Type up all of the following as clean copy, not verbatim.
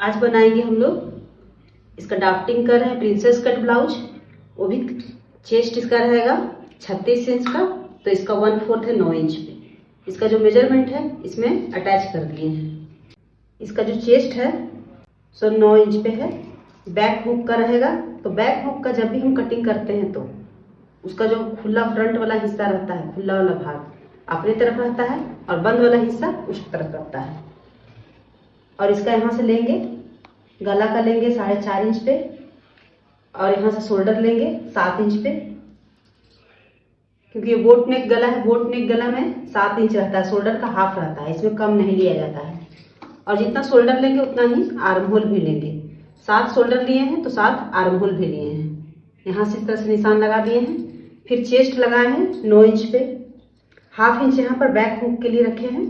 आज बनाएंगे हम लोग इसका ड्राफ्टिंग कर रहे हैं प्रिंसेस कट ब्लाउज। वो भी चेस्ट इसका रहेगा 36 इंच का, तो इसका 1/4 है 9 इंच पे। इसका जो मेजरमेंट है इसमें अटैच कर दिए हैं। इसका जो चेस्ट है सो 9 इंच पे है। बैक हुक का रहेगा, तो बैक हुक का जब भी हम कटिंग करते हैं तो उसका जो खुला फ्रंट वाला हिस्सा रहता है, खुला वाला भाग अपनी तरफ रहता है और बंद वाला हिस्सा उस तरफ रहता है। और इसका यहाँ से लेंगे, गला का लेंगे 4.5 इंच पे, और यहाँ से शोल्डर लेंगे 7 इंच पे, क्योंकि ये बोट नेक गला है। बोट नेक गला में 7 इंच रहता है, शोल्डर का हाफ रहता है, इसमें कम नहीं लिया जाता है। और जितना शोल्डर लेंगे उतना ही आर्म होल भी लेंगे। 7 शोल्डर लिए हैं तो 7 आर्म होल भी लिए हैं। यहाँ से इस तरह से निशान लगा दिए हैं। फिर चेस्ट लगाए हैं 9 इंच पे, ½ इंच यहाँ पर बैक हुक के लिए रखे हैं।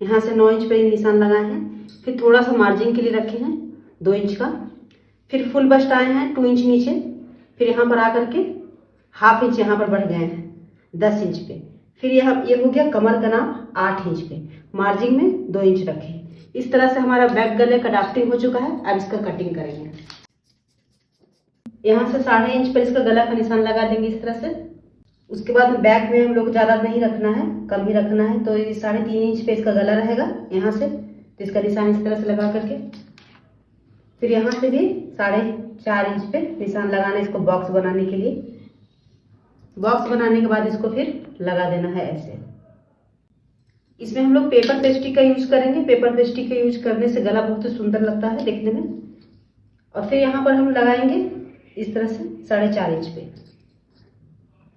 यहाँ से 9 इंच पे निशान लगाए हैं। फिर थोड़ा सा मार्जिन के लिए रखे हैं 2 इंच का। फिर फुल बस्ट आए हैं 2 इंच नीचे। फिर यहाँ पर आकर के ½ इंच यहाँ पर बढ़ गए हैं 10 इंच पे। फिर यहाँ ये हो गया कमर का नाप 8 इंच पे, मार्जिन में 2 इंच रखे। इस तरह से हमारा बैक गले का ड्राफ्टिंग हो चुका है। अब इसका कटिंग करेंगे। यहाँ से 1.5 इंच पर इसका गला का निशान लगा देंगे इस तरह से। उसके बाद बैक में हम लोग ज़्यादा नहीं रखना है, कम ही रखना है, तो ये 3.5 इंच पे इसका गला रहेगा यहाँ से। तो इसका निशान इस तरह से लगा करके फिर यहाँ से भी 4.5 इंच पे निशान लगाना है इसको बॉक्स बनाने के लिए। बॉक्स बनाने के बाद इसको फिर लगा देना है ऐसे। इसमें हम लोग पेपर पेस्ट्री का यूज करेंगे। पेपर पेस्ट्री का यूज करने से गला बहुत ही सुंदर लगता है देखने में। और फिर यहाँ पर हम लगाएंगे इस तरह से 4.5 इंच पे।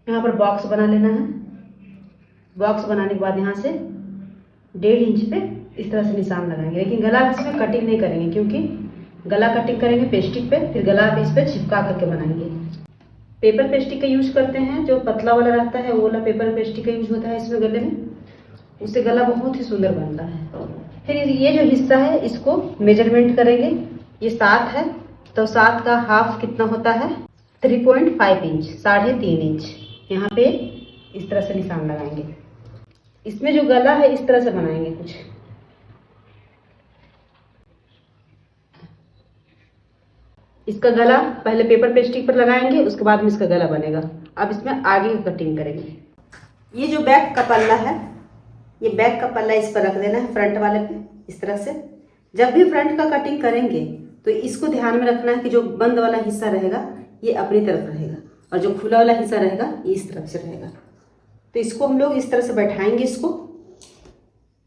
यहाँ पर बॉक्स बना लेना है। बॉक्स बनाने के बाद यहाँ से 1.5 इंच पे इस तरह से निशान लगाएंगे। लेकिन गला इसमें कटिंग नहीं करेंगे, क्योंकि गला कटिंग करेंगे पेस्टिक पे, फिर गला इस पे चिपका करके बनाएंगे। पेपर पेस्टिक का यूज करते हैं, जो पतला वाला रहता है वो वाला पेपर पेस्टिक का यूज होता है इसमें गले में। उससे गला बहुत ही सुंदर बनता है। फिर ये जो हिस्सा है इसको मेजरमेंट करेंगे। ये 7 है, तो 7 का हाफ कितना होता है 3.5 इंच, 3.5 इंच। यहाँ पे इस तरह से निशान लगाएंगे। इसमें जो गला है इस तरह से बनाएंगे कुछ। इसका गला पहले पेपर पेस्टिक पर लगाएंगे, उसके बाद में इसका गला बनेगा। अब इसमें आगे की कटिंग करेंगे। ये जो बैक का पल्ला है, ये बैक का पल्ला इस पर रख देना है फ्रंट वाले पे इस तरह से। जब भी फ्रंट का कटिंग करेंगे तो इसको ध्यान में रखना है कि जो बंद वाला हिस्सा रहेगा ये अपनी तरफ रहेगा, और जो खुला वाला हिस्सा रहेगा ये इस तरफ से रहेगा। तो इसको हम लोग इस तरह से बैठाएंगे। इसको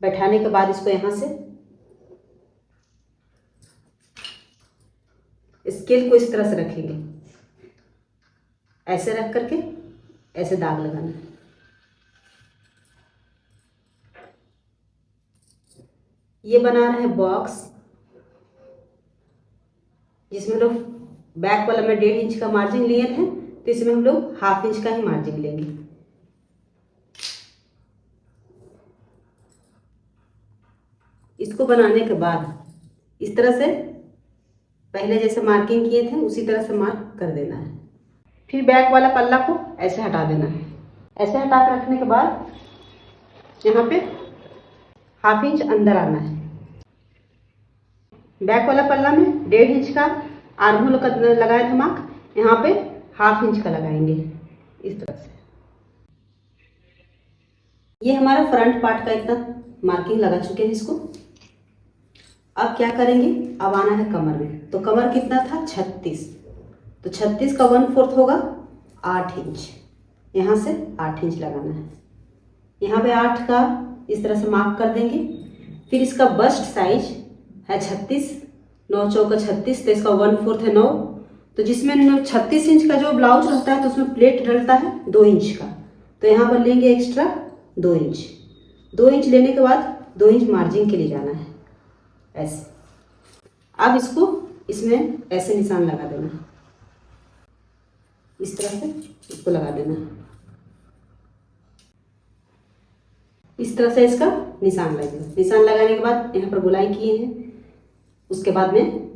बैठाने के बाद इसको यहाँ से स्केल को इस तरह से रखेंगे, ऐसे रख करके ऐसे दाग लगाना है। ये बना रहे हैं बॉक्स, जिसमें लोग बैक वाला में 1.5 इंच का मार्जिन लिए थे, तो इसमें हम लोग ½ इंच का ही मार्जिन लेंगे। इसको बनाने के बाद इस तरह से पहले जैसे मार्किंग किए थे उसी तरह से मार्क कर देना है। फिर बैक वाला पल्ला को ऐसे हटा देना है। ऐसे हटा कर रखने के बाद यहाँ पे ½ इंच अंदर आना है। बैक वाला पल्ला में 1.5 इंच का आर्म होल लगाए थे मार्क, यहाँ पे ½ इंच का लगाएंगे इस तरह से। ये हमारा फ्रंट पार्ट का इतना मार्किंग लगा चुके हैं इसको। अब क्या करेंगे, अब आना है कमर में। तो कमर कितना था 36, तो 36 का 1/4 होगा 8 इंच। यहाँ से 8 इंच लगाना है। यहाँ पे 8 का इस तरह से मार्क कर देंगे। फिर इसका बस्ट साइज है 36, 9 चौका 36, तो इसका 1/4 है 9। तो जिसमें 36 इंच का जो ब्लाउज रहता है तो उसमें प्लेट डलता है 2 इंच का, तो यहाँ पर लेंगे एक्स्ट्रा 2 इंच। 2 इंच लेने के बाद 2 इंच मार्जिन के लिए जाना है ऐसे। अब इसको इसमें ऐसे निशान लगा देना है, इस तरह से इसको लगा देना है। इस तरह से इसका निशान लगेगा। निशान लगाने के बाद यहाँ पर गोलाई किए हैं। उसके बाद में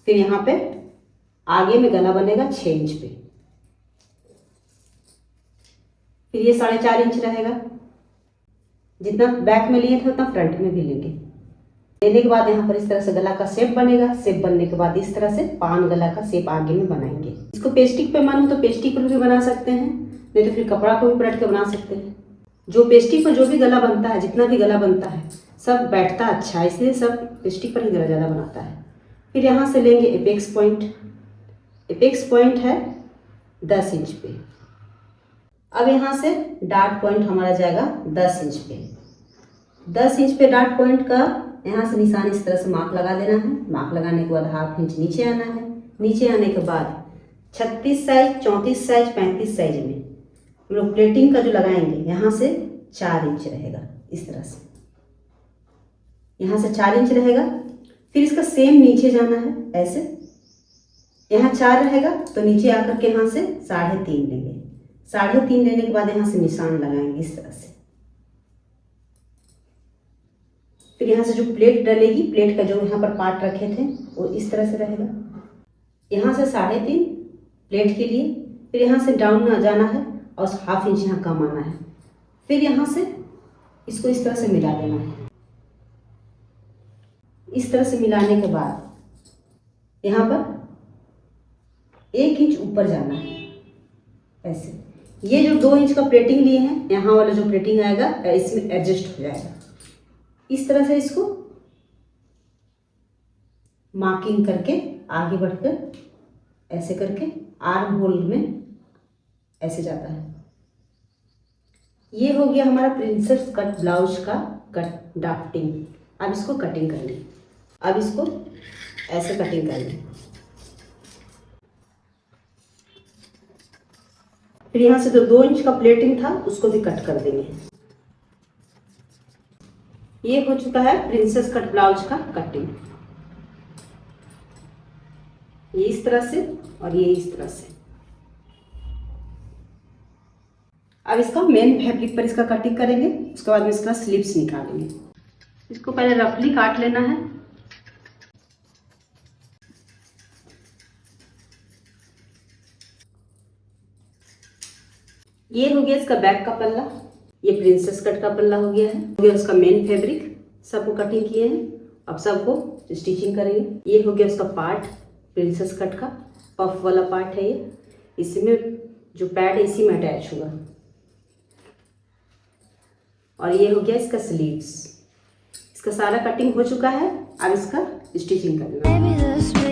फिर यहाँ पे आगे में गला बनेगा 6 इंच पे। फिर ये 4.5 इंच रहेगा। जितना बैक में लिए थे उतना फ्रंट में भी लेंगे। लेने के बाद यहाँ पर इस तरह से गला का शेप बनेगा। शेप बनने के बाद इस तरह से पान गला का शेप आगे में बनाएंगे। इसको पेस्टिक पे मन हो तो पेस्टिक पर भी बना सकते हैं, नहीं तो फिर कपड़ा को भी पलट के बना सकते हैं। जो पेस्टिक पर जो भी गला बनता है, जितना भी गला बनता है सब बैठता अच्छा है, इसलिए सब पेस्टिक पर ही गला ज़्यादा बनाता है। फिर यहाँ से लेंगे एपेक्स पॉइंट। एपेक्स पॉइंट है 10 इंच पे। अब यहाँ से डार्ट पॉइंट हमारा जाएगा 10 इंच पे। 10 इंच पे डार्ट पॉइंट का यहाँ से निशान इस तरह से मार्क लगा देना है। मार्क लगाने के बाद हाफ इंच नीचे आना है। नीचे आने के बाद 36 साइज, 34 साइज, 35 साइज में हम लोग प्लेटिंग का जो लगाएंगे यहाँ से 4 इंच रहेगा। इस तरह से यहाँ से 4 इंच रहेगा। फिर इसका सेम नीचे जाना है ऐसे। यहाँ 4 रहेगा तो नीचे आकर के यहाँ से 3.5 लेंगे। 3.5 लेने के बाद यहाँ से निशान लगाएंगे इस तरह से। फिर यहाँ से जो प्लेट डलेगी, प्लेट का जो यहाँ पर पार्ट रखे थे वो इस तरह से रहेगा। यहाँ से 3.5 प्लेट के लिए। फिर यहाँ से डाउन जाना है और हाफ इंच यहाँ कम आना है। फिर यहाँ से इसको इस तरह से मिला देना है। इस तरह से मिलाने के बाद यहाँ पर 1 इंच ऊपर जाना है ऐसे। ये जो 2 इंच का प्लेटिंग लिए हैं, यहाँ वाला जो प्लेटिंग आएगा इसमें एडजस्ट हो जाएगा। इस तरह से इसको मार्किंग करके आगे बढ़कर ऐसे करके आर्म होल में ऐसे जाता है। ये हो गया हमारा प्रिंसेस कट ब्लाउज का कट ड्राफ्टिंग। अब इसको कटिंग कर लें। अब इसको ऐसे कटिंग कर लें। फिर यहाँ से जो 2 इंच का प्लेटिंग था उसको भी कट कर देंगे। ये हो चुका है प्रिंसेस कट ब्लाउज का कटिंग। ये इस तरह से और ये इस तरह से। अब इसका मेन फैब्रिक पर इसका कटिंग करेंगे। उसके बाद में इसका स्लीव्स निकालेंगे। इसको पहले रफली काट लेना है। ये हो गया इसका बैक का पल्ला। ये प्रिंसेस कट का पल्ला हो गया है। हो गया उसका मेन फैब्रिक। सबको कटिंग किए हैं। अब सबको स्टिचिंग करेंगे। ये हो गया उसका पार्ट प्रिंसेस कट का पफ वाला पार्ट है। ये इसमें जो पैड है इसी में अटैच होगा। और ये हो गया इसका स्लीव्स। इसका सारा कटिंग हो चुका है। अब इसका स्टिचिंग करना है।